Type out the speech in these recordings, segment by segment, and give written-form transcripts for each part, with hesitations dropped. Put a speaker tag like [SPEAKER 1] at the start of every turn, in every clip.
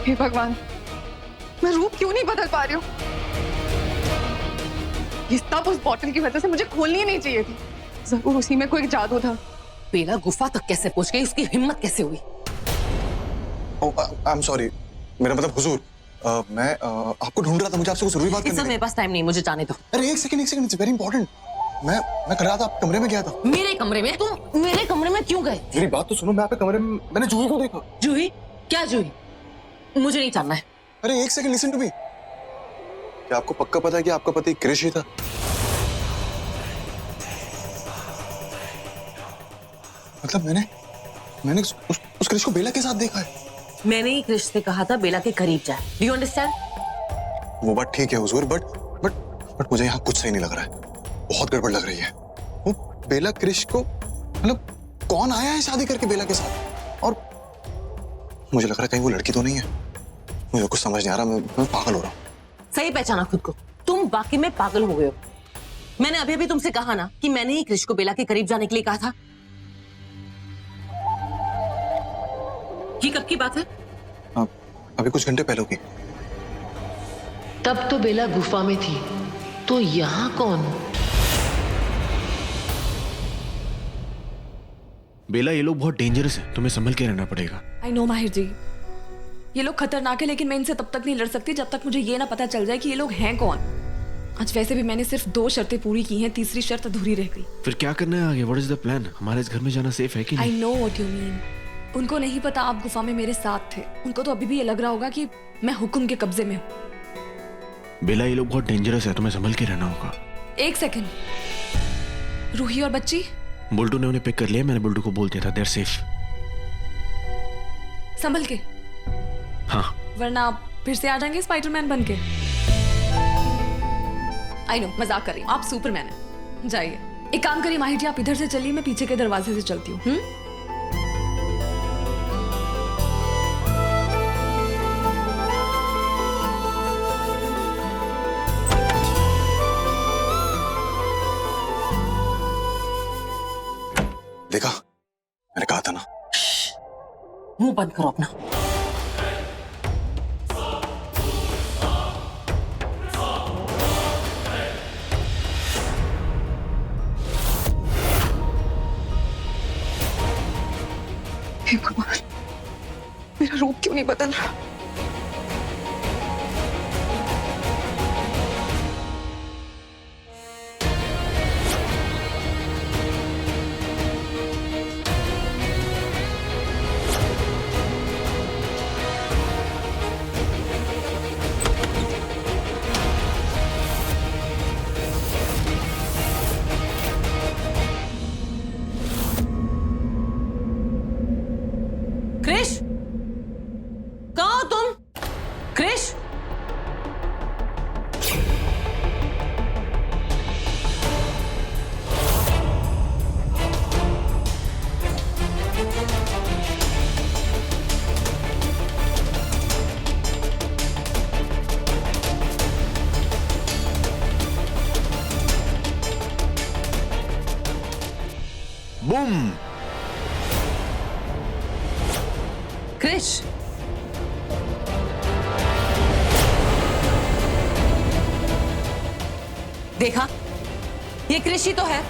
[SPEAKER 1] हे भगवान, मैं रूप क्यों नहीं बदल पा रही हूँ? ये सब उस बॉटल की वजह से मुझे खोलनी ही नहीं चाहिए थी। जरूर उसी में कोई जादू था।
[SPEAKER 2] बेला गुफा तक कैसे पहुंच गई? उसकी हिम्मत कैसे हुई?
[SPEAKER 3] आई एम सॉरी, मेरा मतलब हुजूर, मैं आपको ढूंढ रहा था। मुझे आपसे कुछ जरूरी बात करनी
[SPEAKER 2] मेरे पास टाइम नहीं, मुझे जाने दो।
[SPEAKER 3] अरे एक सेकंड, इट्स वेरी इंपॉर्टेंट। मैं कर रहा था, आप कमरे में गया था।
[SPEAKER 2] मेरे कमरे में? तुम मेरे कमरे में क्यों गए?
[SPEAKER 3] मेरी बात तो सुनो, मैं आपके कमरे में मैंने जूही को देखा।
[SPEAKER 2] जूही? क्या जूही? मुझे नहीं जानना है।
[SPEAKER 3] अरे एक सेकंड, लिसन टू मी। क्या आपको पक्का पता है कि आपका पति क्रिश ही था? मतलब मैंने उस क्रिश को बेला के साथ देखा है।
[SPEAKER 2] मैंने ही क्रिश से कहा था बेला के करीब जाए। Do you understand?
[SPEAKER 3] वो बात ठीक है हुजूर, बट मुझे यहाँ कुछ सही नहीं लग रहा है। बहुत गड़बड़ लग रही है। वो बेला क्रिश को, मतलब कौन आया है शादी करके बेला के साथ? और मुझे लग रहा है कहीं वो लड़की तो नहीं है। मुझे कुछ समझ नहीं आ रहा, मैं पागल हो रहा हूँ।
[SPEAKER 2] सही पहचाना खुद को। तुम वाकई में पागल हो गए हो। मैंने अभी अभी तुमसे कहा ना कि मैंने ही क्रिश को बेला के करीब जाने के लिए कहा था। ये कब की बात है?
[SPEAKER 3] अभी कुछ घंटे पहले की।
[SPEAKER 4] तब तो बेला गुफा में थी, तो यहाँ कौन?
[SPEAKER 5] बेला, ये लोग बहुत डेंजरस है, तुम्हें संभल के रहना पड़ेगा।
[SPEAKER 6] आई नो माहिर जी, ये लोग खतरनाक है, लेकिन मैं इनसे तब तक नहीं लड़ सकती जब तक मुझे ये ना पता चल जाए कि ये लोग हैं कौन। आज वैसे भी मैंने सिर्फ 2 शर्तें पूरी की हैं, तीसरी शर्त अधूरी रह गई।
[SPEAKER 5] फिर क्या करना है आगे? What is the plan? हमारे इस घर में जाना सेफ है कि
[SPEAKER 6] आई
[SPEAKER 5] नहीं?
[SPEAKER 6] Know what you mean. उनको नहीं पता आप गुफा में मेरे साथ थे। उनको तो अभी भी ये लग रहा होगा कि मैं हुक्म के कब्जे में हूँ।
[SPEAKER 5] बेला, ये लोग बहुत डेंजरस है, तुम्हें संभल के रहना होगा।
[SPEAKER 6] एक सेकंड, रूही और बच्ची?
[SPEAKER 5] बुल्टू ने उन्हें पिक कर लिया। मैंने बुल्टू को बोल दिया था, देयर सेफ।
[SPEAKER 6] संभल के,
[SPEAKER 5] हाँ।
[SPEAKER 6] वरना आप फिर से आ जाएंगे स्पाइडरमैन बन के। आई नो, मजाक कर रही हूँ, आप सुपरमैन हैं। जाइए, एक काम करिए माहिर जी, आप इधर से चलिए, मैं पीछे के दरवाजे से चलती हूँ।
[SPEAKER 3] देखा, मैंने कहा था ना।
[SPEAKER 2] मुंह बंद करो अपना।
[SPEAKER 1] हे भगवान, मेरा रूप क्यों नहीं बदल रहा?
[SPEAKER 2] क्रिश, कहाँ हो तुम? क्रिश,
[SPEAKER 5] बूम!
[SPEAKER 2] क्रिश, देखा? ये क्रिश ही तो है।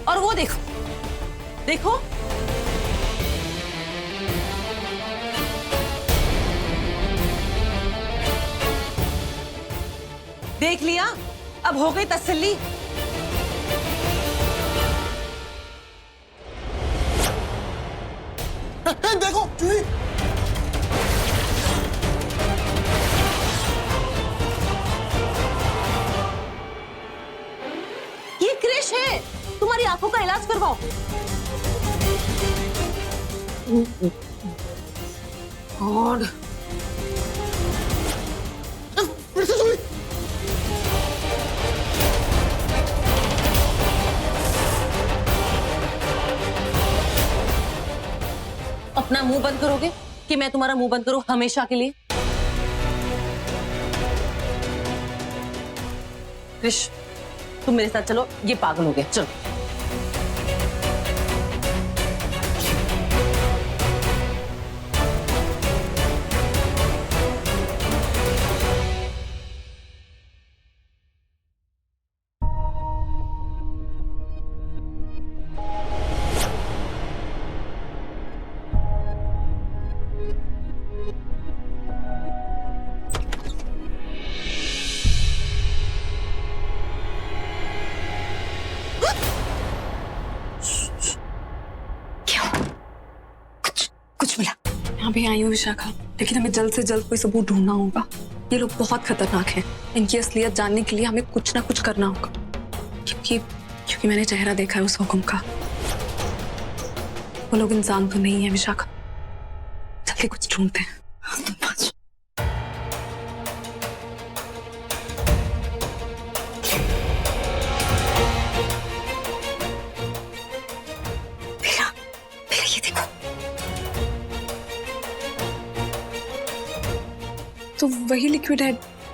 [SPEAKER 2] और वो देखो, देखो, देख लिया? अब हो गई तसल्ली।
[SPEAKER 3] देखो जूही,
[SPEAKER 2] ये क्रिश है। तुम्हारी आंखों का इलाज करवाओ। गॉड, अपना मुंह बंद करोगे कि मैं तुम्हारा मुंह बंद करूं हमेशा के लिए? क्रिश, तुम मेरे साथ चलो, ये पागल हो गया। चलो।
[SPEAKER 6] यहाँ भी आई हूँ विशाखा, लेकिन हमें जल्द से जल्द कोई सबूत ढूंढना होगा। ये लोग बहुत खतरनाक हैं। इनकी असलियत जानने के लिए हमें कुछ ना कुछ करना होगा, क्योंकि मैंने चेहरा देखा है उस हुक्म का। वो लोग इंसान तो नहीं है विशाखा। जल्दी कुछ ढूंढते हैं।
[SPEAKER 1] ये देखो,
[SPEAKER 6] तो वही लिक्विड है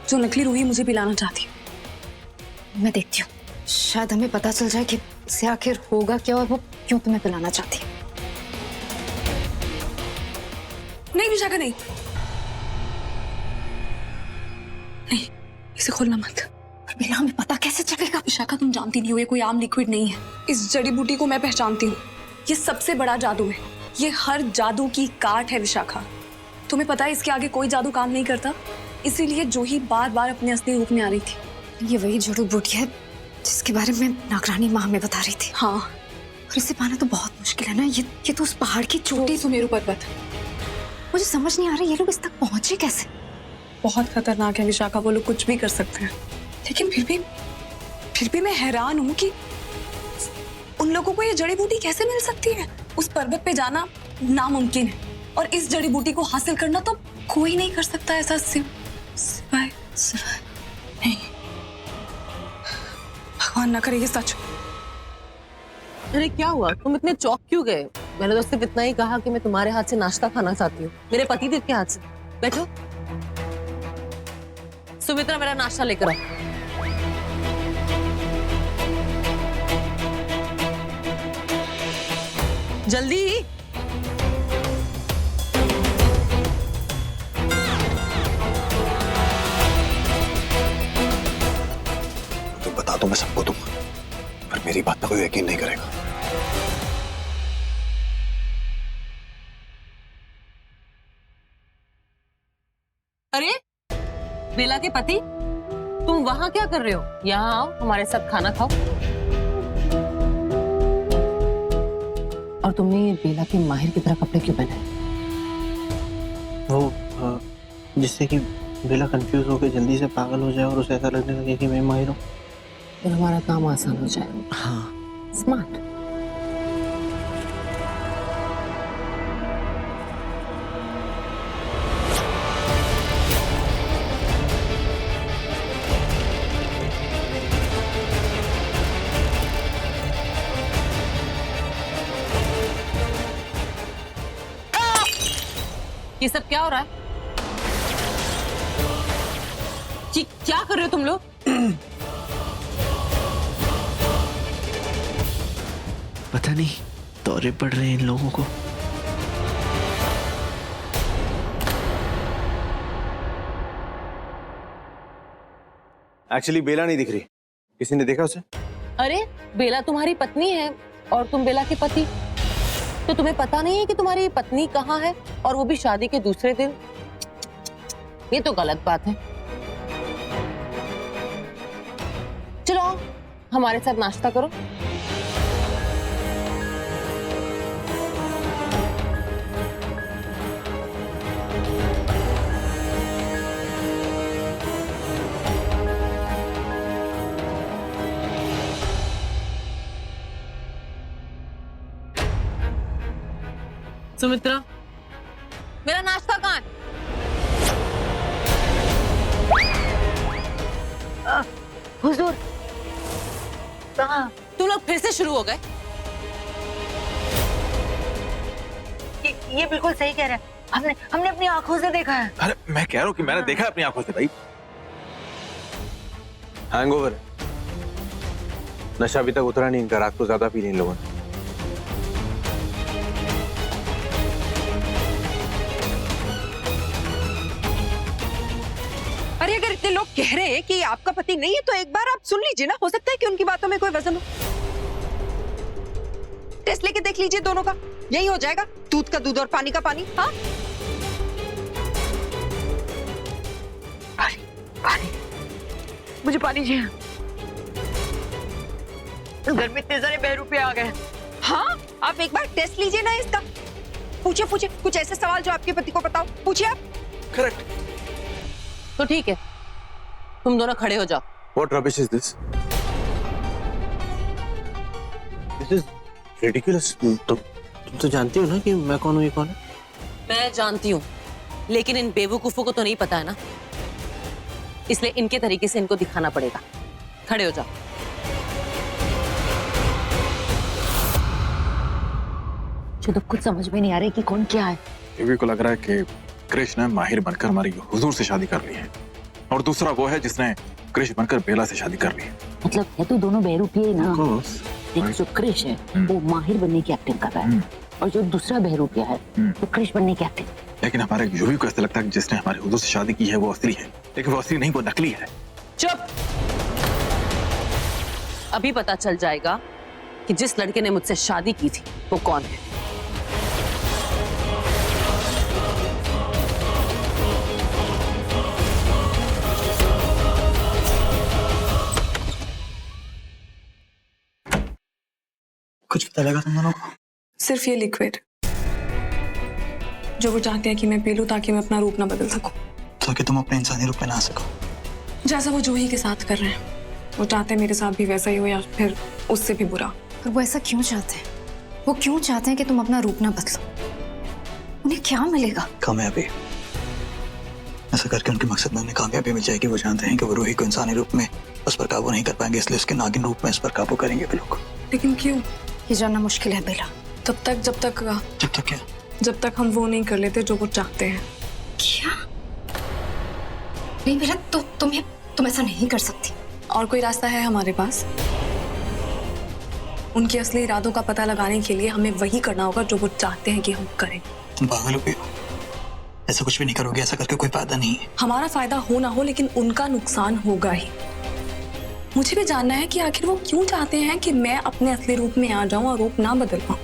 [SPEAKER 6] जो नकली रूही मुझे पिलाना चाहती है।
[SPEAKER 7] मैं देखती हूँ, शायद हमें पता चल जाए कि इससे आखिर होगा क्या और वो क्यों तुम्हें पिलाना चाहती है।
[SPEAKER 6] नहीं विशाखा, नहीं, इसे खोलना मत।
[SPEAKER 7] पर बेला, हमें पता कैसे चलेगा?
[SPEAKER 6] विशाखा, तुम जानती नहीं हो ये कोई आम लिक्विड नहीं है। इस जड़ी बूटी को मैं पहचानती हूँ। ये सबसे बड़ा जादू है। ये हर जादू की काट है विशाखा। तुम्हें पता है इसके आगे कोई जादू काम नहीं करता। इसीलिए जूही बार बार अपने असली रूप में आ रही थी।
[SPEAKER 7] ये वही जड़ी बूटी है जिसके बारे में नागरानी माँ हमें बता रही थी।
[SPEAKER 6] हाँ,
[SPEAKER 7] और इसे पाना तो बहुत मुश्किल है ना। ये तो उस पहाड़ की चोटी।
[SPEAKER 6] सुमेरु पर्वत।
[SPEAKER 7] मुझे समझ नहीं आ रहा ये लोग इस तक पहुंचे कैसे।
[SPEAKER 6] बहुत खतरनाक है विशाखा। वो लोग कुछ भी कर सकते हैं, लेकिन फिर भी मैं हैरान हूँ कि उन लोगों को ये जड़ी बूटी कैसे मिल सकती है। उस पर्वत पे जाना नामुमकिन है, और इस जड़ी बूटी को हासिल करना तो कोई नहीं कर सकता ऐसा सिवाय नहीं। भगवान ना करे ये सच।
[SPEAKER 2] अरे क्या हुआ, तुम इतने चौंक क्यों गए? मैंने तो सिर्फ इतना ही कहा कि मैं तुम्हारे हाथ से नाश्ता खाना चाहती हूँ, मेरे पति देव के हाथ से। बैठो। सुमित्रा, मेरा नाश्ता लेकर आओ। जल्दी।
[SPEAKER 3] तो बता दो मैं सबको दूंगा, पर मेरी बात पे कोई यकीन नहीं करेगा।
[SPEAKER 2] अरे बेला के पति, तुम वहां क्या कर रहे हो? यहाँ आओ, हमारे साथ खाना खाओ। और तुमने ये बेला के माहिर की तरह कपड़े क्यों पहने?
[SPEAKER 5] वो जिससे कि बेला कंफ्यूज होकर जल्दी से पागल हो जाए और उसे ऐसा लगने लगे कि मैं माहिर हूँ।
[SPEAKER 2] फिर हमारा काम आसान हो जाएगा।
[SPEAKER 5] हाँ,
[SPEAKER 2] स्मार्ट। ये सब क्या हो रहा है? क्या कर रहे हो तुम लोग?
[SPEAKER 5] पता नहीं दौरे पड़ रहे हैं इन लोगों को।
[SPEAKER 8] एक्चुअली बेला नहीं दिख रही। किसी ने देखा उसे?
[SPEAKER 2] अरे बेला तुम्हारी पत्नी है और तुम बेला के पति, तो तुम्हें पता नहीं है कि तुम्हारी पत्नी कहाँ है, और वो भी शादी के दूसरे दिन? ये तो गलत बात है। चलो आओ, हमारे साथ नाश्ता करो। सुमित्रा, मेरा नाश्ता कहाँ है?
[SPEAKER 7] हुजूर, कहाँ?
[SPEAKER 2] तुम लोग फिर से शुरू हो गए।
[SPEAKER 7] ये बिल्कुल सही कह रहे हैं। हमने अपनी आंखों से देखा है।
[SPEAKER 8] अरे मैं कह रहा हूँ कि मैंने देखा है अपनी आंखों से भाई। हैंगओवर है। नशा अभी तक उतरा नहीं इनका, रात को ज्यादा पी ली इन लोगों ने।
[SPEAKER 1] अरे अगर इतने लोग कह रहे हैं कि आपका पति नहीं है तो एक बार आप सुन लीजिए ना, हो सकता है कि उनकी बातों में कोई वजन हो। टेस्ट लेके देख लीजिए दोनों का, यही हो जाएगा, दूध का दूध और पानी का पानी। हाँ,
[SPEAKER 7] पानी, मुझे पानी चाहिए। घर में इतने सारे बहरूपे आ गए।
[SPEAKER 1] हाँ, आप एक बार टेस्ट लीजिए ना इसका। पूछिए पूछिए, कुछ ऐसे सवाल जो आपके पति को बताओ, पूछिए आप।
[SPEAKER 3] करेक्ट।
[SPEAKER 2] तो ठीक है, तुम दोनों खड़े हो जाओ।
[SPEAKER 8] What rubbish is this? This is ridiculous.
[SPEAKER 5] तुम तो जानती हो ना कि मैं कौन हूँ, ये कौन है?
[SPEAKER 2] मैं जानती हूँ, लेकिन इन बेवकूफों को तो नहीं पता है ना, इसलिए इनके तरीके से इनको दिखाना पड़ेगा। खड़े हो जाओ।
[SPEAKER 7] मुझे तो कुछ समझ में नहीं आ रहा है कि कौन क्या है।
[SPEAKER 3] बेबी को लग रहा है कि कृष्ण ने माहिर बनकर हमारी हुजूर से शादी कर ली है, और दूसरा वो है जिसने कृष्ण बनकर बेला से शादी कर ली है।
[SPEAKER 9] मतलब है तो दोनों बहरूपिये ना।
[SPEAKER 3] Of course.
[SPEAKER 9] एक जो क्रिश है वो माहिर बनने की एक्टिंग कर रहा है, और जो दूसरा बहरूपिया है वो क्रिश बनने की एक्टिंग।
[SPEAKER 3] लेकिन हमारे यूवी को ऐसा लगता है कि जिसने हमारे हुजूर से शादी की है वो असली है, लेकिन वो असली नहीं, वो नकली है।
[SPEAKER 2] चुप। अभी पता चल जाएगा कि जिस लड़के ने मुझसे शादी की थी वो कौन है।
[SPEAKER 5] कुछ पता लगा तुम दोनों को?
[SPEAKER 6] सिर्फ ये लिक्विड जो वो चाहते हैं कि मैं पी लूं ताकि मैं अपना रूप ना बदल सकूं,
[SPEAKER 5] ताकि तुम अपने इंसानी रूप में ना आ सको।
[SPEAKER 6] जैसा वो जूही के साथ कर रहे हैं। वो चाहते हैं मेरे साथ भी वैसा ही हो, या फिर उससे भी बुरा।
[SPEAKER 7] पर वो ऐसा क्यों चाहते हैं? वो क्यों चाहते हैं कि तुम अपना रूप ना बदलो? उन्हें क्या मिलेगा?
[SPEAKER 5] कामयाबी। ऐसा करके उनके मकसद में उन्हें कामयाबी मिल जाएगी। वो जानते हैं कि वो रूही को इंसानी रूप में उस पर काबू नहीं कर पाएंगे, इसलिए उसके नागिन रूप में इस पर काबू करेंगे वो लोग।
[SPEAKER 6] लेकिन क्यों?
[SPEAKER 7] ये जानना मुश्किल है बेला।
[SPEAKER 6] जब तक
[SPEAKER 5] क्या?
[SPEAKER 6] जब तक हम वो नहीं कर लेते जो वो चाहते हैं।
[SPEAKER 7] क्या? नहीं बेला, तो तुम ऐसा नहीं कर सकती।
[SPEAKER 6] और कोई रास्ता है हमारे पास? उनके असली इरादों का पता लगाने के लिए हमें वही करना होगा जो वो चाहते हैं कि हम करें।
[SPEAKER 5] तुम पागल हो गई हो? ऐसा कुछ भी नहीं करोगे, ऐसा करके कोई फायदा नहीं है।
[SPEAKER 6] हमारा फायदा हो ना हो, लेकिन उनका नुकसान होगा ही। मुझे भी जानना है कि आखिर वो क्यों चाहते हैं कि मैं अपने असली रूप में आ जाऊं और रूप ना बदल पाऊं।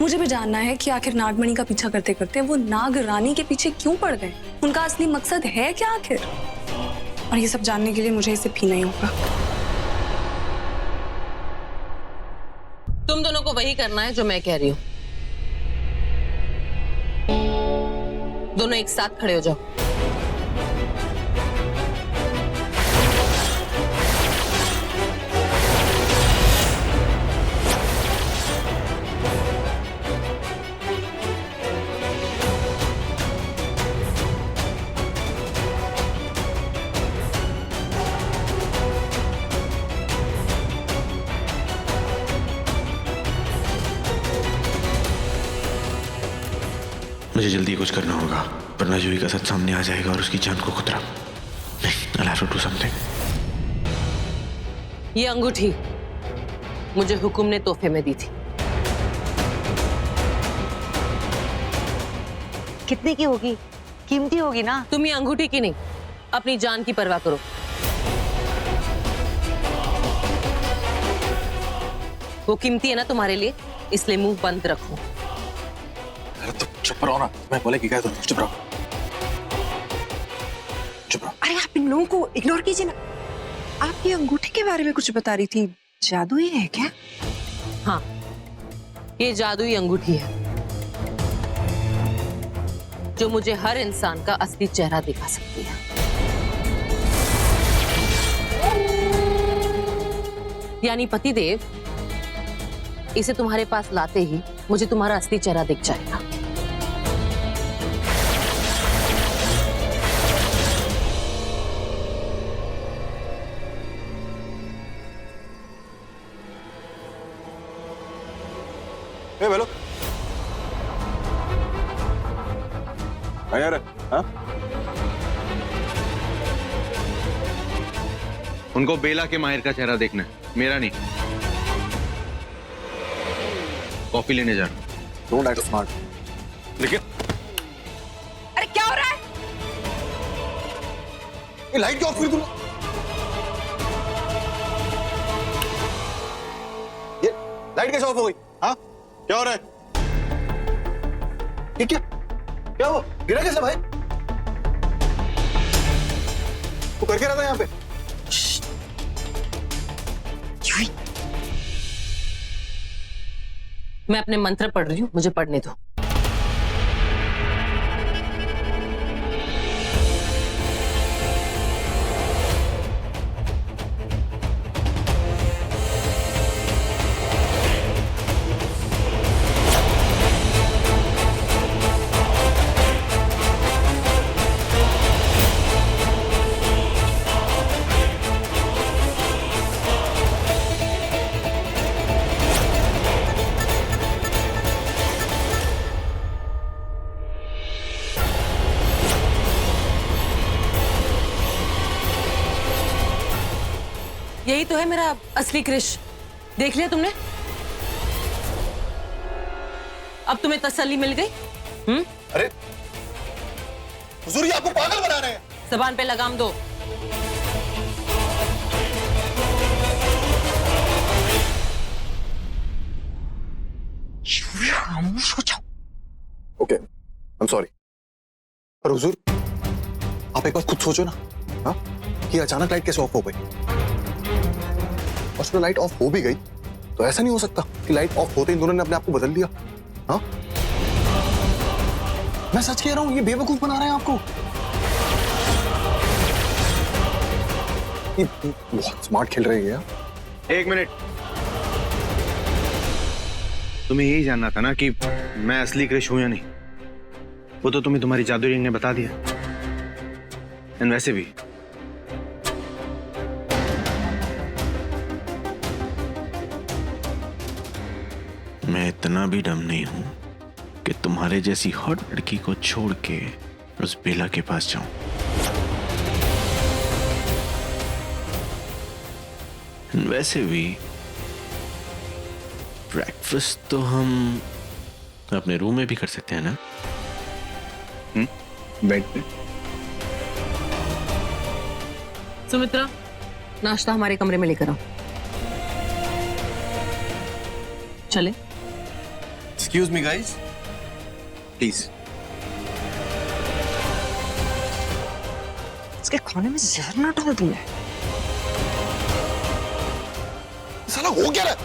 [SPEAKER 6] मुझे भी जानना है कि आखिर नागमणि का पीछा करते करते वो नाग रानी के पीछे क्यों पड़ गए। उनका असली मकसद है क्या आखिर? और ये सब जानने के लिए मुझे इसे पीना ही होगा।
[SPEAKER 2] तुम दोनों को वही करना है जो मैं कह रही हूँ। दोनों एक साथ खड़े हो जाओ।
[SPEAKER 10] मुझे जल्दी कुछ करना होगा, वरना जूही का सच सामने आ जाएगा और उसकी जान को खतरा। I'll have to do something.
[SPEAKER 2] ये अंगूठी मुझे हुकुम ने तोहफे में दी थी।
[SPEAKER 9] कितने की होगी? कीमती होगी ना?
[SPEAKER 2] तुम ये अंगूठी की नहीं, अपनी जान की परवाह करो। वो कीमती है ना तुम्हारे लिए, इसलिए मुंह बंद रखो।
[SPEAKER 3] अरे तुम चुप रहो ना, मैं बोले कि क्या तुम चुप रहो, चुप रहो।
[SPEAKER 1] अरे आप इन लोगों को इग्नोर कीजिए ना। आप ये अंगूठी के बारे में कुछ बता रही थी, जादुई है क्या?
[SPEAKER 2] हाँ, ये जादुई अंगूठी है जो मुझे हर इंसान का असली चेहरा दिखा सकती है। यानी पतिदेव, इसे तुम्हारे पास लाते ही मुझे तुम्हारा असली चेहरा दिख जाएगा।
[SPEAKER 3] ए बेलो, यार, हाँ?
[SPEAKER 8] उनको बेला के माहिर का चेहरा देखना है, मेरा नहीं। कॉफी लेने जा रहा हूं।
[SPEAKER 3] Don't act smart. लेकिन
[SPEAKER 1] अरे क्या हो रहा है?
[SPEAKER 3] ये लाइट क्यों ऑफ कर दूं? ये लाइट कैसे ऑफ हो गई? हाँ, क्या हो रहा है? ये क्या हुआ? गिरा कैसे भाई? तू करके रहता है यहाँ पे?
[SPEAKER 2] मैं अपने मंत्र पढ़ रही हूँ, मुझे पढ़ने दो। यही तो है मेरा असली क्रिश। देख लिया तुमने? अब तुम्हें तसल्ली मिल गई?
[SPEAKER 3] अरे हुजूर, ये आपको पागल बना रहे हैं।
[SPEAKER 2] जबान पे लगाम दो।
[SPEAKER 7] खामोश हो जाओ।
[SPEAKER 3] Okay, I am sorry. पर हुजूर, आप एक बार खुद सोचो ना, हाँ, कि अचानक लाइट कैसे ऑफ हो गई? और उसमें लाइट ऑफ हो भी गई तो ऐसा नहीं हो सकता कि लाइट ऑफ होते इन दोनों ने अपने आप को बदल दिया। हाँ, मैं सच कह रहा हूं, ये बेवकूफ बना रहे हैं आपको। ये बहुत स्मार्ट खेल रही है।
[SPEAKER 8] एक मिनट, तुम्हें यही जानना था ना कि मैं असली क्रिश हूं या नहीं? वो तो तुम्हें तुम्हारी जादू रिंग ने बता दिया। एंड वैसे भी
[SPEAKER 10] मैं इतना भी डम नहीं हूं कि तुम्हारे जैसी हॉट लड़की को छोड़ के उस बेला के पास जाऊं। वैसे भी ब्रेकफास्ट तो हम अपने रूम में भी कर सकते हैं ना?
[SPEAKER 3] बेड पे।
[SPEAKER 2] सुमित्रा, नाश्ता हमारे कमरे में लेकर आओ। चले?
[SPEAKER 8] Excuse me guys, please.
[SPEAKER 1] इसके खाने में जहर ना डाल दूं मैं।
[SPEAKER 3] साला हो क्या रहा है?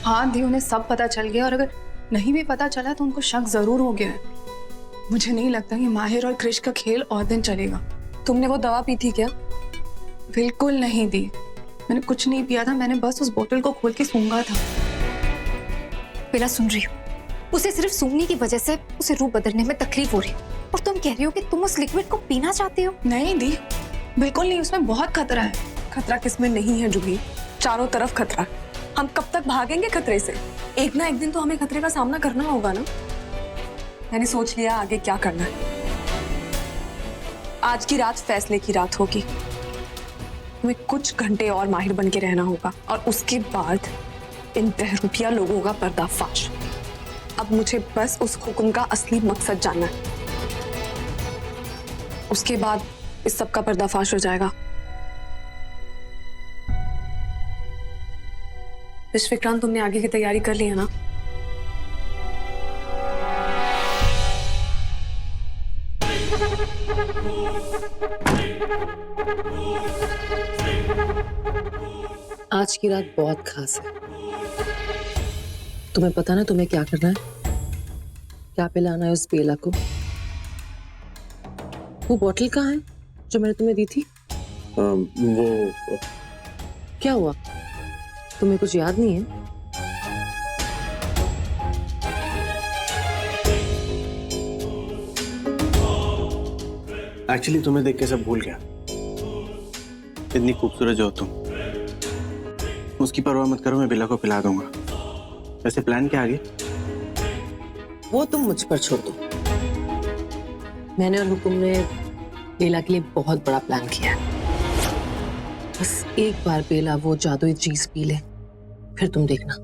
[SPEAKER 6] हाँ दी, उन्हें सब पता चल गया, और अगर नहीं भी पता चला तो उनको शक जरूर हो गया है। मुझे नहीं लगता कि माहिर और क्रिश का खेल और दिन चलेगा। तुमने वो दवा पी थी क्या? बिल्कुल नहीं दी, मैंने कुछ नहीं पिया था, मैंने बस उस बोतल को खोल के सूंघा था।
[SPEAKER 7] बेला, सुन रही हो? उसे सिर्फ सूंघने की वजह से उसे रूप बदलने में तकलीफ हो रही है, और तुम कह रही हो कि तुम उस लिक्विड को पीना चाहती हो?
[SPEAKER 6] नहीं दी, बिल्कुल नहीं, उसमें बहुत खतरा है। खतरा किसमें नहीं है जूही, चारों तरफ खतरा। हम कब तक भागेंगे खतरे से? एक ना एक दिन तो हमें खतरे का सामना करना होगा ना। मैंने सोच लिया आगे क्या करना है। आज की रात फैसले की रात होगी। हमें कुछ घंटे और माहिर बन के रहना होगा, और उसके बाद इन बहरूपिया लोगों का पर्दाफाश। अब मुझे बस उस हुक्म का असली मकसद जानना है। उसके बाद इस सब का पर्दाफाश हो जाएगा। विश्वक्रांत, तुमने आगे की तैयारी कर ली है ना?
[SPEAKER 2] आज की रात बहुत खास है। तुम्हें पता ना तुम्हें क्या करना है? क्या पिलाना है उस बेला को? वो बोतल कहाँ है जो मैंने तुम्हें दी थी?
[SPEAKER 8] वो
[SPEAKER 2] क्या हुआ? तुम्हें कुछ याद नहीं है?
[SPEAKER 8] एक्चुअली तुम्हें देख के सब भूल गया। इतनी खूबसूरत जो हो तुम, उसकी परवाह मत करो, मैं बेला को पिला दूंगा। वैसे प्लान क्या आगे?
[SPEAKER 2] वो तुम मुझ पर छोड़ दो। मैंने और हुकुम ने बेला के लिए बहुत बड़ा प्लान किया है। बस एक बार बेला वो जादुई चीज पी ले, फिर तुम देखना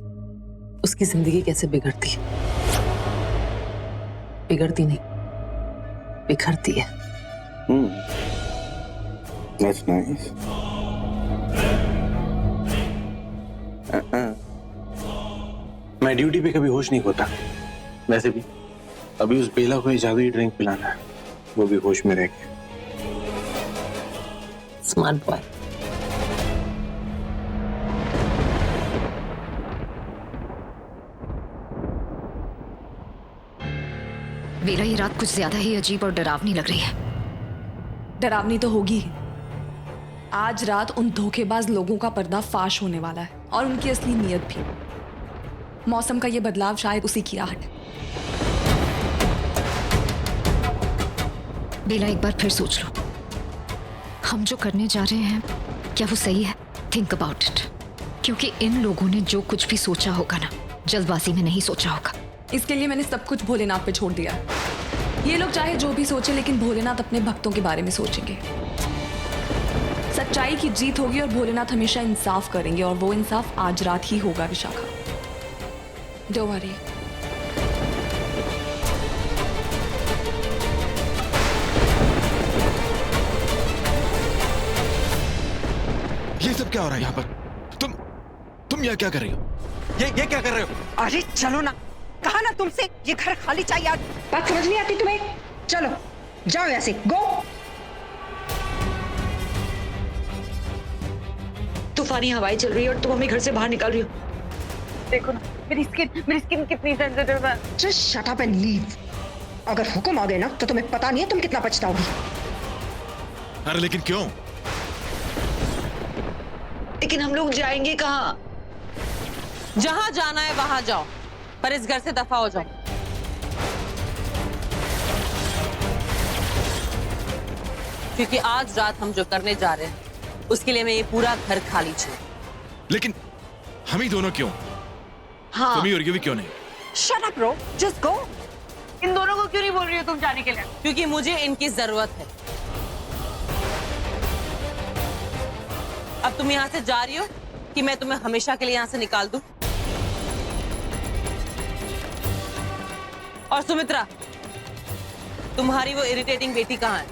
[SPEAKER 2] उसकी जिंदगी कैसे बिगड़ती है। बिगड़ती नहीं, बिखरती है।
[SPEAKER 8] That's nice. मैं ड्यूटी पे कभी होश नहीं होता। वैसे भी अभी उस बेला को ये जादुई ड्रिंक पिलाना है, वो भी होश में रह के।
[SPEAKER 2] Smart boy.
[SPEAKER 7] बेला, ये रात कुछ ज्यादा ही अजीब और डरावनी लग रही है।
[SPEAKER 6] डरावनी तो होगी। आज रात उन धोखेबाज लोगों का पर्दाफाश होने वाला है, और उनकी असली नीयत भी। मौसम का ये बदलाव शायद उसी की आहट है।
[SPEAKER 7] बेला, एक बार फिर सोच लो, हम जो करने जा रहे हैं क्या वो सही है? Think about it. क्योंकि इन लोगों ने जो कुछ भी सोचा होगा ना, जल्दबाजी में नहीं सोचा होगा।
[SPEAKER 6] इसके लिए मैंने सब कुछ भोलेनाथ पे छोड़ दिया। ये लोग चाहे जो भी सोचे, लेकिन भोलेनाथ अपने भक्तों के बारे में सोचेंगे। सच्चाई की जीत होगी और भोलेनाथ हमेशा इंसाफ करेंगे, और वो इंसाफ आज रात ही होगा विशाखा। Don't worry.
[SPEAKER 10] ये सब क्या हो रहा है यहाँ पर? तुम यहाँ क्या कर रही हो? ये क्या कर रहे हो?
[SPEAKER 1] अरे चलो ना, कहा ना तुमसे ये घर खाली चाहिए। बात समझ नहीं आती तुम्हें? चलो जाओ यहाँ से, गो।
[SPEAKER 4] तूफानी हवाएं चल रही है और तुम हमें घर से बाहर निकाल रही हो।
[SPEAKER 1] देखो ना मेरी स्किन कितनी सेंसिटिव है। Just shut up and leave. अगर हुक्म आ गए ना तो तुम्हें पता नहीं है तुम कितना पछताओगी।
[SPEAKER 10] अरे लेकिन क्यों?
[SPEAKER 4] लेकिन हम लोग जाएंगे कहाँ?
[SPEAKER 11] जहां जाना है वहां जाओ, पर इस घर से दफा हो जाओ। क्योंकि आज रात हम जो करने जा रहे हैं उसके लिए मैं ये पूरा घर खाली चाहिए।
[SPEAKER 10] लेकिन हम ही दोनों क्यों?
[SPEAKER 11] हाँ,
[SPEAKER 10] तुम ही और ये भी क्यों नहीं?
[SPEAKER 1] Shut up bro, just go.
[SPEAKER 11] इन दोनों को क्यों नहीं बोल रही हो तुम जाने के लिए? क्योंकि मुझे इनकी जरूरत है। अब तुम यहाँ से जा रही हो कि मैं तुम्हें हमेशा के लिए यहाँ से निकाल दूं? और सुमित्रा, तुम्हारी वो इरिटेटिंग बेटी कहाँ है?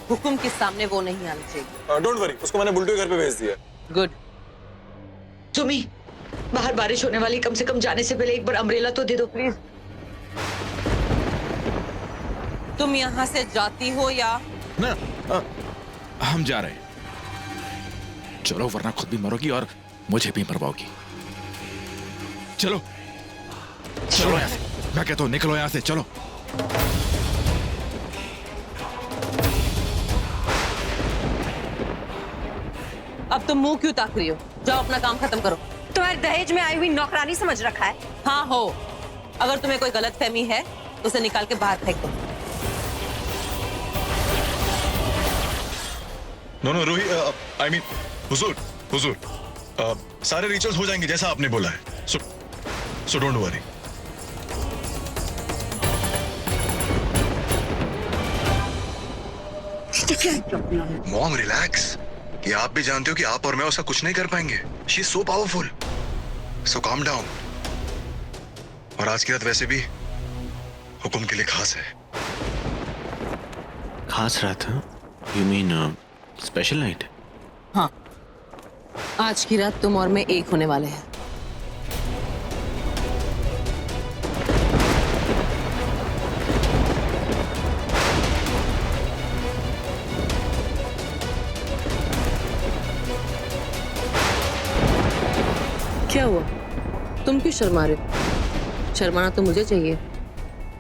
[SPEAKER 11] हुक्म के सामने वो नहीं आनी चाहिए।
[SPEAKER 3] डोंट वरी, उसको मैंने बुल्टू के घर पे भेज दिया।
[SPEAKER 11] गुड।
[SPEAKER 4] सुमी, बाहर बारिश होने वाली, कम से कम जाने से पहले एक बार अम्ब्रेला तो दे दो प्लीज।
[SPEAKER 11] तुम यहाँ से जाती हो या?
[SPEAKER 10] ना, हम जा रहे हैं। चलो, वरना खुद भी मरोगी और मुझे भी मरवाओगी। चलो चलो यहाँ से, मैं कहता हूँ निकलो यहाँ से, चलो।
[SPEAKER 11] अब तुम मुंह क्यों ताक रही हो? जाओ अपना काम खत्म करो।
[SPEAKER 1] तुम्हारे दहेज में आई हुई नौकरानी समझ रखा है?
[SPEAKER 11] हाँ हो। अगर तुम्हें कोई गलतफहमी है तो उसे निकाल के बाहर फेंक दो।
[SPEAKER 3] नो रूही, आई मीन हुजूर, सारे रिचुअल्स हो जाएंगे जैसा आपने बोला है। So don't worry. Mom relax. ये आप भी जानते हो कि आप और मैं उसका कुछ नहीं कर पाएंगे। She is so powerful. So calm down. और आज की रात वैसे भी हुक्म के लिए खास है।
[SPEAKER 10] खास रात है? You mean special night?
[SPEAKER 11] हाँ, आज की रात तुम और मैं एक होने वाले हैं। क्या हुआ? तुम क्यों शर्मा रहे हो? शर्माना तो मुझे चाहिए।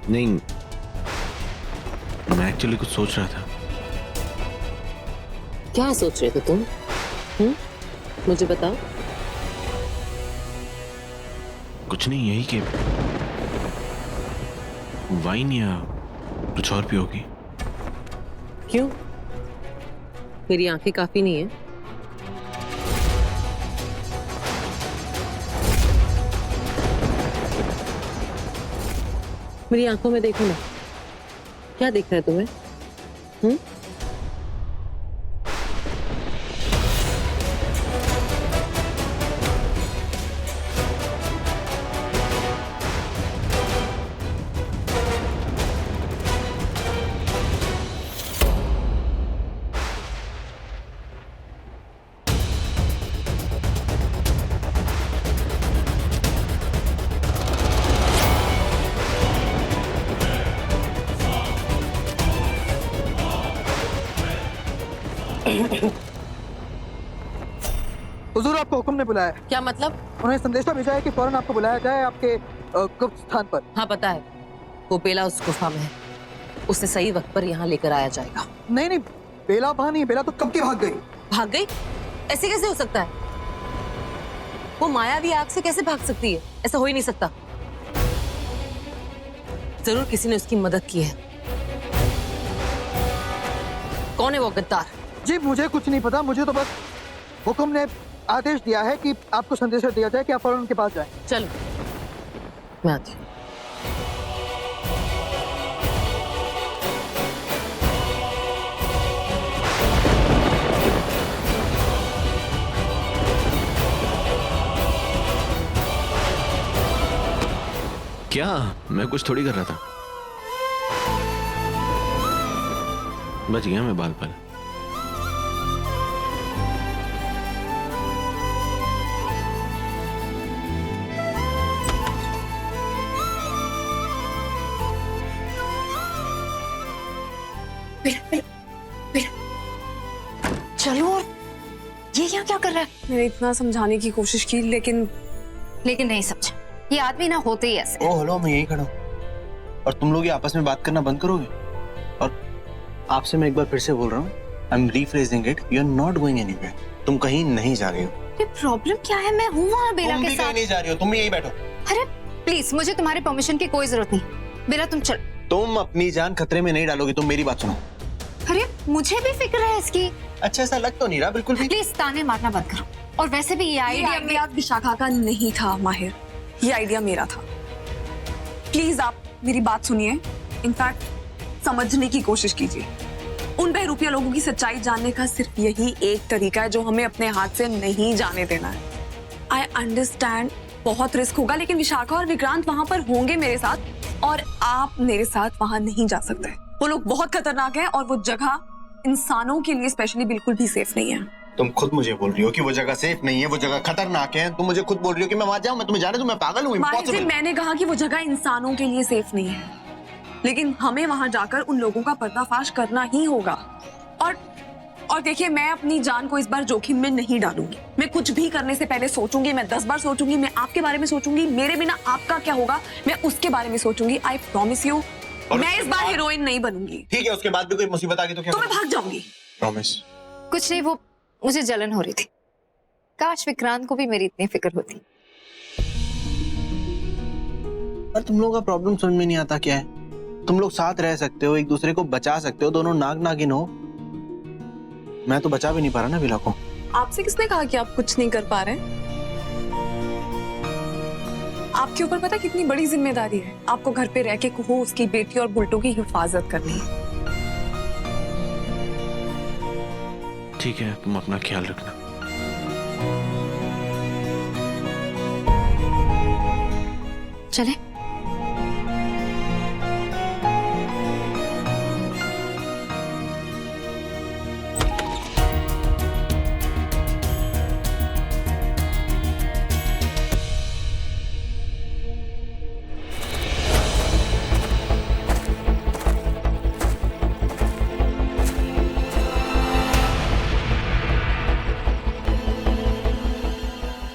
[SPEAKER 10] नहीं, मैं एक्चुअली कुछ सोच रहा था।
[SPEAKER 11] क्या सोच रहे थे तुम? मुझे बताओ।
[SPEAKER 10] कुछ नहीं, यही कि वाइन या कुछ और पियोगी?
[SPEAKER 11] क्यों? मेरी आंखें काफी नहीं है? मेरी आंखों में देखो ना, क्या दिख रहा है तुम्हें?
[SPEAKER 5] हुजूर, आपको हुक्म ने बुलाया है।
[SPEAKER 11] क्या मतलब?
[SPEAKER 5] उन्हें संदेशा भेजा है कि फौरन आपको बुलाया जाए आपके गुप्त स्थान पर।
[SPEAKER 11] हाँ पता है, वो बेला उस गुफा में है। उसे सही वक्त पर यहाँ लेकर आया जाएगा।
[SPEAKER 5] नहीं नहीं, बेला वहां नहीं, बेला तो कब की भाग गई।
[SPEAKER 11] भाग गई? ऐसे कैसे हो सकता है? वो मायावी आग से कैसे भाग सकती है? ऐसा हो ही नहीं सकता। जरूर किसी ने उसकी मदद की है। कौन है वो गद्दार?
[SPEAKER 5] जी मुझे कुछ नहीं पता, मुझे तो बस हुक्म ने आदेश दिया है कि आपको संदेश दिया जाए कि आप फौरन उनके पास जाएं।
[SPEAKER 11] चलो मैं आती हूँ।
[SPEAKER 10] क्या? मैं कुछ थोड़ी कर रहा था। बच गया मैं बाल पर।
[SPEAKER 7] चलो, और ये यहाँ क्या कर रहा है?
[SPEAKER 6] मैंने इतना समझाने की कोशिश की लेकिन
[SPEAKER 7] नहीं समझा। ये आदमी ना होते ही ऐसे।
[SPEAKER 8] ओ हेलो, मैं यही खड़ा हूँ और तुम लोग ये आपस में बात करना बंद करोगे? और आपसे मैं एक बार फिर से बोल रहा हूँ, I am rephrasing it, you are not going anywhere. तुम कहीं नहीं जा रही हो।
[SPEAKER 7] ये प्रॉब्लम क्या है? मैं हूँ वहाँ बेला
[SPEAKER 8] तुम
[SPEAKER 7] के
[SPEAKER 8] भी
[SPEAKER 7] साथ।
[SPEAKER 8] कहीं नहीं जा रही हो, तुम भी यही बैठो।
[SPEAKER 7] अरे प्लीज, मुझे तुम्हारी परमिशन की कोई जरूरत नहीं। बेला तुम चल।
[SPEAKER 8] तुम अपनी जान खतरे में नहीं डालोगी, तुम मेरी बात सुनो।
[SPEAKER 7] अरे मुझे भी फिक्र है इसकी।
[SPEAKER 8] अच्छा, ऐसा लग तो नहीं रहा बिल्कुल भी।
[SPEAKER 7] प्लीज ताने मारना बंद करो। और वैसे भी ये आइडिया
[SPEAKER 6] विशाखा का नहीं था माहिर, ये आइडिया मेरा था। प्लीज आप मेरी बात सुनिए, इनफैक्ट समझने की कोशिश कीजिए। उन बहरूपिया लोगों की सच्चाई जानने का सिर्फ यही एक तरीका है जो हमें अपने हाथ से नहीं जाने देना है। आई अंडरस्टैंड बहुत रिस्क होगा, लेकिन विशाखा और विक्रांत वहां पर होंगे मेरे साथ और आप मेरे साथ वहां नहीं जा सकते। वो लोग बहुत खतरनाक हैं और वो जगह इंसानों के लिए स्पेशली बिल्कुल भी सेफ नहीं है।
[SPEAKER 8] तुम खुद मुझे बोल रही हो कि वो जगह सेफ नहीं है, वो जगह खतरनाक है। तुम मुझे खुद बोल रही हो कि मैं वहां जाऊं। मैं तुम्हें जाने दूं? मैं पागल हूं?
[SPEAKER 6] माहिर जी,
[SPEAKER 8] Impossible।
[SPEAKER 6] मैंने कहा कि वो जगह इंसानों के लिए सेफ नहीं है, लेकिन हमें वहां जाकर उन लोगों का पर्दाफाश करना ही होगा। और देखिए, मैं अपनी जान को इस बार जोखिम में नहीं डालूंगी। मैं कुछ भी करने से पहले सोचूंगी, मैं 10 बार सोचूंगी, मैं आपके बारे में सोचूंगी, मेरे बिना आपका क्या होगा मैं उसके बारे में सोचूंगी। आई प्रॉमिस यू, मैं इस बार हीरोइन नहीं बनूंगी।
[SPEAKER 8] ठीक है, उसके बाद भी कोई मुसीबत आ गई तो क्या?
[SPEAKER 6] तो मैं भाग जाऊंगी।
[SPEAKER 8] प्रॉमिस।
[SPEAKER 7] कुछ नहीं, वो मुझे जलन हो रही थी। काश विक्रांत को भी मेरी इतनी फिक्र होती।
[SPEAKER 8] पर तुम लोगों का प्रॉब्लम समझ में नहीं आता क्या है? तुम लोग साथ रह सकते हो, एक दूसरे को बचा सकते हो, दोनों नाग नागिन हो। मैं तो बचा भी नहीं पा रहा ना बिला को।
[SPEAKER 6] आपसे किसने कहा कि आप कुछ नहीं कर पा रहे? आपके ऊपर पता कितनी बड़ी जिम्मेदारी है। आपको घर पे रह के कुहू, उसकी बेटी और बुल्टो की हिफाजत करनी है।
[SPEAKER 10] ठीक है, तुम अपना ख्याल रखना।
[SPEAKER 7] चले।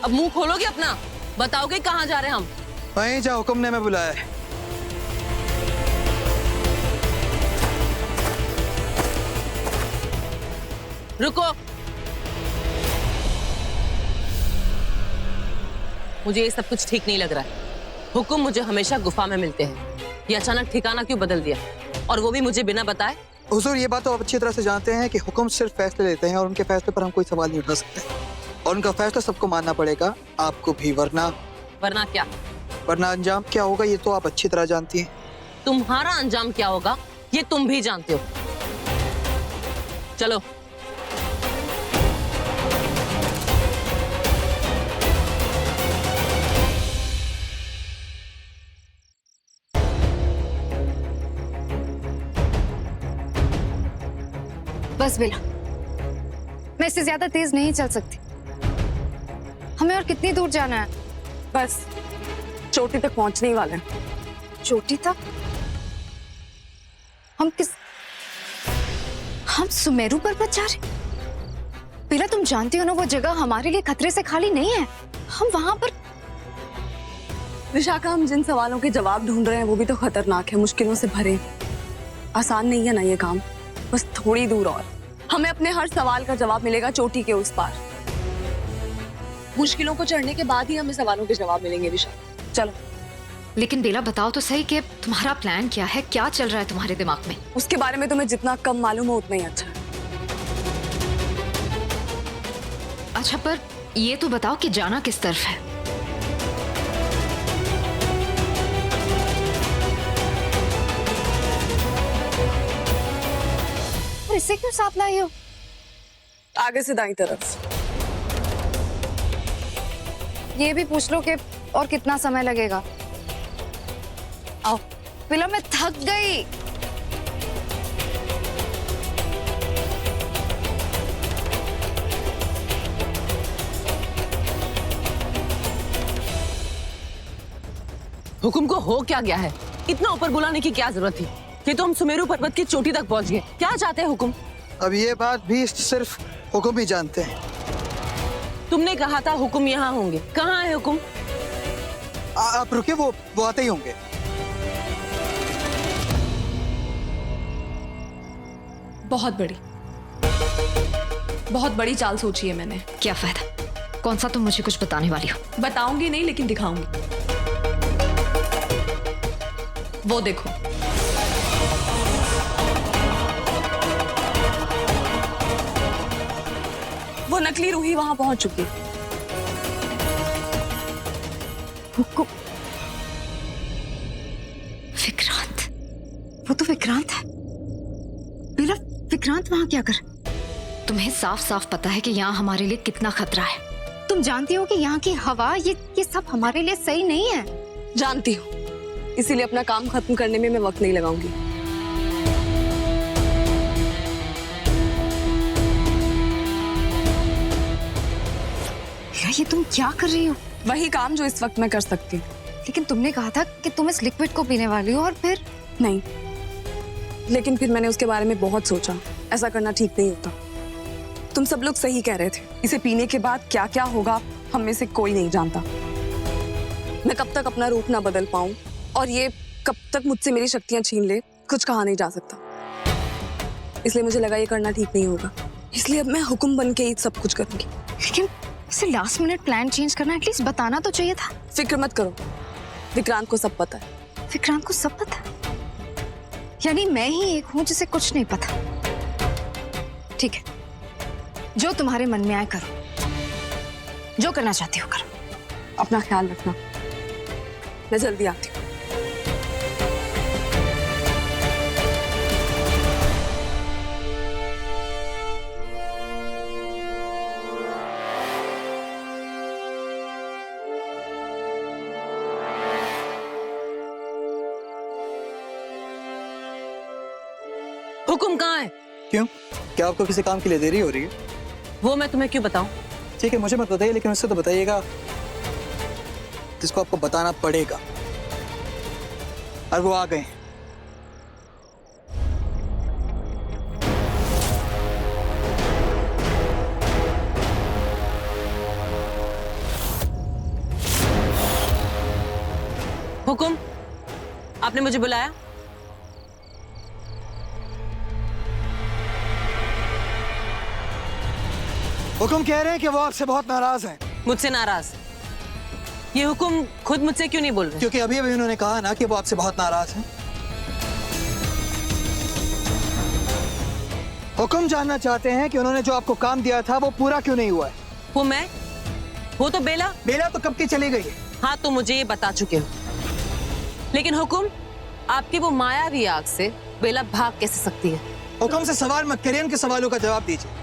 [SPEAKER 11] अब मुंह खोलोगे अपना? बताओगे कहाँ जा रहे हैं हम?
[SPEAKER 5] वहीं जा, हुक्म ने मैं बुलाया है।
[SPEAKER 11] रुको, मुझे ये सब कुछ ठीक नहीं लग रहा है। हुक्म मुझे हमेशा गुफा में मिलते हैं, ये अचानक ठिकाना क्यों बदल दिया, और वो भी मुझे बिना बताए?
[SPEAKER 5] हुजूर, ये बात तो आप अच्छी तरह से जानते हैं कि हुक्म सिर्फ फैसले लेते हैं और उनके फैसले पर हम कोई सवाल नहीं उठा सकते, और उनका फैसला सबको मानना पड़ेगा, आपको भी। वरना
[SPEAKER 11] क्या?
[SPEAKER 5] वरना अंजाम क्या होगा ये तो आप अच्छी तरह जानती हैं।
[SPEAKER 11] तुम्हारा अंजाम क्या होगा ये तुम भी जानते हो। चलो।
[SPEAKER 7] बस बेला, मैं इससे ज्यादा तेज नहीं चल सकती। हमें और कितनी दूर जाना है?
[SPEAKER 6] बस चोटी तक पहुंचने ही वाले हैं।
[SPEAKER 7] चोटी तक? हम सुमेरु पर्वत जा रहे? बेला, तुम जानती हो ना वो जगह हमारे लिए खतरे से खाली नहीं है। हम वहां पर।
[SPEAKER 6] विशाखा, हम जिन सवालों के जवाब ढूंढ रहे हैं वो भी तो खतरनाक है, मुश्किलों से भरे। आसान नहीं है ना ये काम। बस थोड़ी दूर और हमें अपने हर सवाल का जवाब मिलेगा चोटी के उस पार। मुश्किलों को चढ़ने के बाद ही हमें सवालों के जवाब मिलेंगे विशाखा। चलो।
[SPEAKER 7] लेकिन बेला, बताओ तो सही कि तुम्हारा प्लान क्या है? क्या चल रहा है तुम्हारे दिमाग में?
[SPEAKER 6] उसके बारे में तुम्हें जितना कम मालूम हो उतना ही अच्छा है।
[SPEAKER 7] अच्छा, पर ये तो बताओ कि जाना किस तरफ है? और इसे क्यों साथ लाई हो?
[SPEAKER 6] आगे से दाईं तरफ।
[SPEAKER 7] ये भी पूछ लो कि और कितना समय लगेगा। आओ पिला, मैं थक गई।
[SPEAKER 11] हुकुम को हो क्या गया है? इतना ऊपर बुलाने की क्या जरूरत थी? ये तो हम सुमेरु पर्वत की चोटी तक पहुंच गए। क्या चाहते हैं हुकुम?
[SPEAKER 5] अब ये बात भी सिर्फ हुकुम ही जानते हैं।
[SPEAKER 11] तुमने कहा था हुकुम यहाँ होंगे, कहाँ है हुकुम?
[SPEAKER 5] आप रुके, वो आते ही होंगे।
[SPEAKER 6] बहुत बड़ी चाल सोची है मैंने।
[SPEAKER 7] क्या फायदा? कौन सा तुम मुझे कुछ बताने वाली हो?
[SPEAKER 6] बताऊंगी नहीं, लेकिन दिखाऊंगी। वो देखो, वो नकली रूही वहां पहुंच चुकी है।
[SPEAKER 7] हुकुम, विक्रांत, वो तो विक्रांत है। बेला, विक्रांत वहां क्या कर? तुम्हें साफ साफ पता है कि यहाँ हमारे लिए कितना खतरा है। तुम जानती हो कि यहाँ की हवा, ये सब हमारे लिए सही नहीं है।
[SPEAKER 6] जानती हूँ, इसीलिए अपना काम खत्म करने में मैं वक्त नहीं लगाऊंगी।
[SPEAKER 7] ये तुम क्या कर रही हो?
[SPEAKER 6] वही काम जो इस वक्त मैं कर सकती हूँ।
[SPEAKER 7] लेकिन तुमने कहा था कि तुम इस लिक्विड को पीने वाली हो, और फिर?
[SPEAKER 6] नहीं, लेकिन फिर मैंने उसके बारे में बहुत सोचा। ऐसा करना ठीक नहीं होता। तुम सब लोग सही कह रहे थे। इसे पीने के बाद क्या क्या होगा हम में से कोई नहीं जानता। मैं कब तक अपना रूप ना बदल पाऊं और ये कब तक मुझसे मेरी शक्तियां छीन ले, कुछ कहा नहीं जा सकता। इसलिए मुझे लगा ये करना ठीक नहीं होगा। इसलिए अब मैं हुक्म बन के ही सब कुछ करूंगी।
[SPEAKER 7] लेकिन इसे लास्ट मिनट प्लान चेंज करना एटलीस्ट बताना तो चाहिए था।
[SPEAKER 6] फिक्र मत करो, विक्रांत को सब पता है।
[SPEAKER 7] विक्रांत को सब पता है? यानी मैं ही एक हूं जिसे कुछ नहीं पता। ठीक है, जो तुम्हारे मन में आए करो, जो करना चाहती हो करो।
[SPEAKER 6] अपना ख्याल रखना, मैं जल्दी आती हूँ।
[SPEAKER 11] हुकुम कहाँ है?
[SPEAKER 5] क्यों? क्या आपको किसी काम के लिए देरी हो रही है?
[SPEAKER 11] वो मैं तुम्हें क्यों बताऊं?
[SPEAKER 5] ठीक है, मुझे मत बताइए, लेकिन उससे तो बताइएगा जिसको आपको बताना पड़ेगा। और वो आ गए।
[SPEAKER 11] हुकुम, आपने मुझे बुलाया?
[SPEAKER 5] हुकुम कह रहे हैं कि वो आपसे बहुत नाराज हैं।
[SPEAKER 11] मुझसे नाराज? ये हुकुम खुद मुझसे क्यों नहीं बोल रहे?
[SPEAKER 5] क्योंकि अभी उन्होंने कहा ना कि वो आपसे बहुत नाराज हैं। हुकुम जानना चाहते हैं कि उन्होंने जो आपको काम दिया था वो पूरा क्यों नहीं हुआ है।
[SPEAKER 11] वो मैं? वो तो बेला।
[SPEAKER 5] बेला तो कब की चली गई है।
[SPEAKER 11] हाँ, तो मुझे ये बता चुके हो। लेकिन हुकुम, आपकी वो मायावी आग से बेला भाग कैसे सकती है?
[SPEAKER 5] हुकुम से सवाल मत करिए, उनके सवालों का जवाब दीजिए।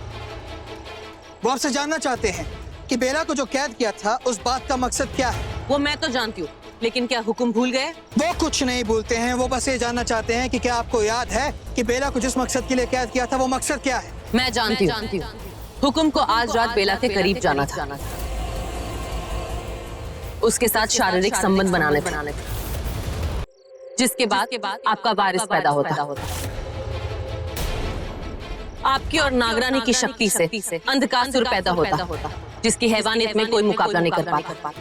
[SPEAKER 5] वो आपसे जानना चाहते हैं कि बेला को जो कैद किया था उस बात का मकसद क्या है।
[SPEAKER 11] वो मैं तो जानती हूँ, लेकिन क्या हुकुम भूल गए?
[SPEAKER 5] वो कुछ नहीं भूलते हैं। वो बस ये जानना चाहते हैं कि क्या आपको याद है कि बेला को जिस मकसद के लिए कैद किया था वो मकसद क्या है।
[SPEAKER 11] मैं जानती हूँ। हुकुम को आज रात बेला के करीब जाना था, उसके साथ शारीरिक संबंध बनाने थे, जिसके बाद आपका वारिस पैदा होता। आपकी और नागरानी की शक्ति से अंधकासुर पैदा होता, जिसकी हैवानियत में कोई मुकाबला नहीं कर पाता।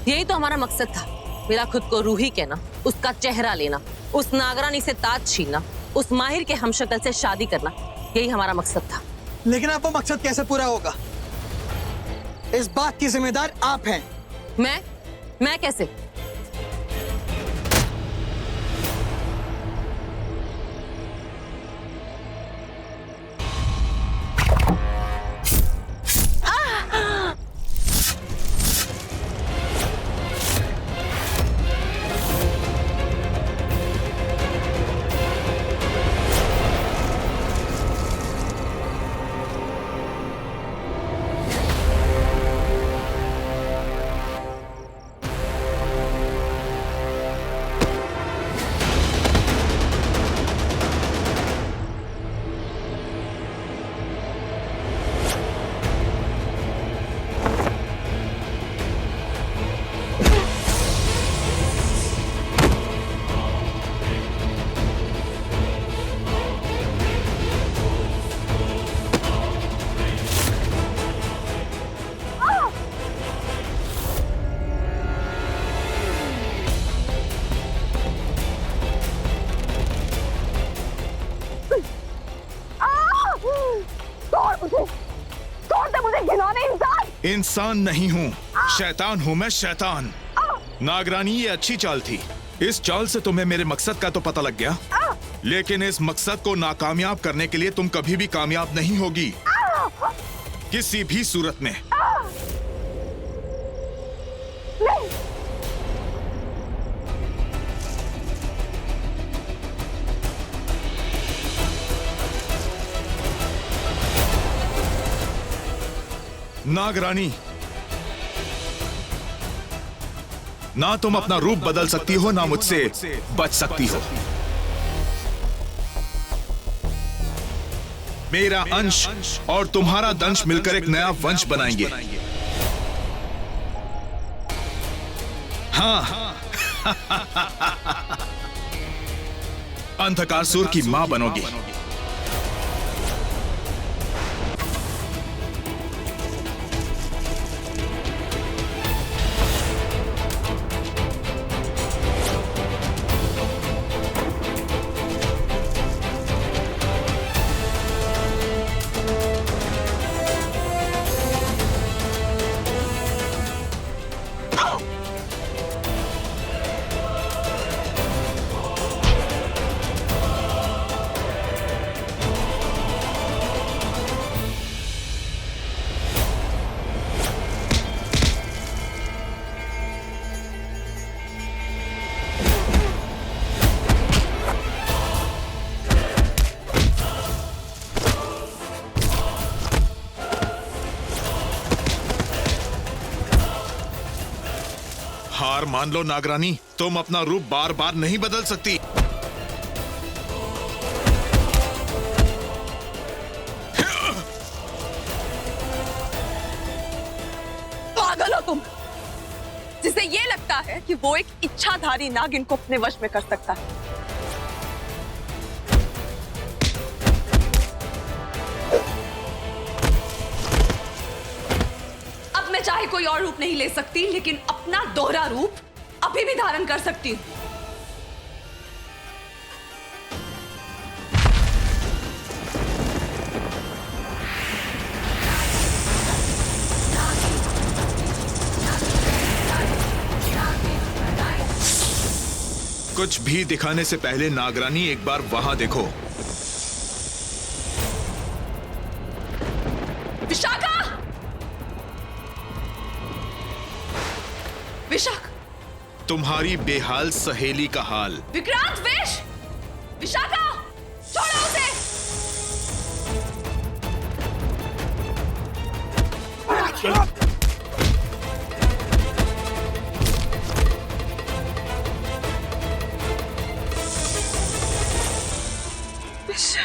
[SPEAKER 11] यही तो हमारा मकसद था। मेरा खुद को रूही कहना, उसका चेहरा लेना, उस नागरानी से ताज छीनना, उस माहिर के हमशक्ल से शादी करना, यही हमारा मकसद था।
[SPEAKER 5] लेकिन अब वो मकसद कैसे पूरा होगा? इस बात की जिम्मेदार आप हैं।
[SPEAKER 11] मैं कैसे?
[SPEAKER 10] इंसान नहीं हूँ, शैतान हूँ मैं, शैतान। नागरानी, ये अच्छी चाल थी। इस चाल से तुम्हें मेरे मकसद का तो पता लग गया, लेकिन इस मकसद को नाकामयाब करने के लिए तुम कभी भी कामयाब नहीं होगी, किसी भी सूरत में। नागरानी, ना तुम अपना रूप बदल सकती हो, ना मुझसे बच सकती हो। मेरा अंश और तुम्हारा दंश मिलकर एक नया वंश बनाएंगे। हाँ, अंधकारसुर की मां बनोगी। हार मान लो नागरानी, तुम अपना रूप बार बार नहीं बदल सकती।
[SPEAKER 6] पागल हो तुम, जिसे ये लगता है कि वो एक इच्छाधारी नागिन को अपने वश में कर सकता है। अब मैं चाहे कोई और रूप नहीं ले सकती, लेकिन अपना दोहरा रूप अभी भी धारण कर सकती हूँ।
[SPEAKER 10] कुछ भी दिखाने से पहले नागरानी एक बार वहां देखो।
[SPEAKER 6] विशाखा! विशाख!
[SPEAKER 10] तुम्हारी बेहाल सहेली का हाल।
[SPEAKER 6] विक्रांत! विश! विशाखा! छोड़ो उसे! विश!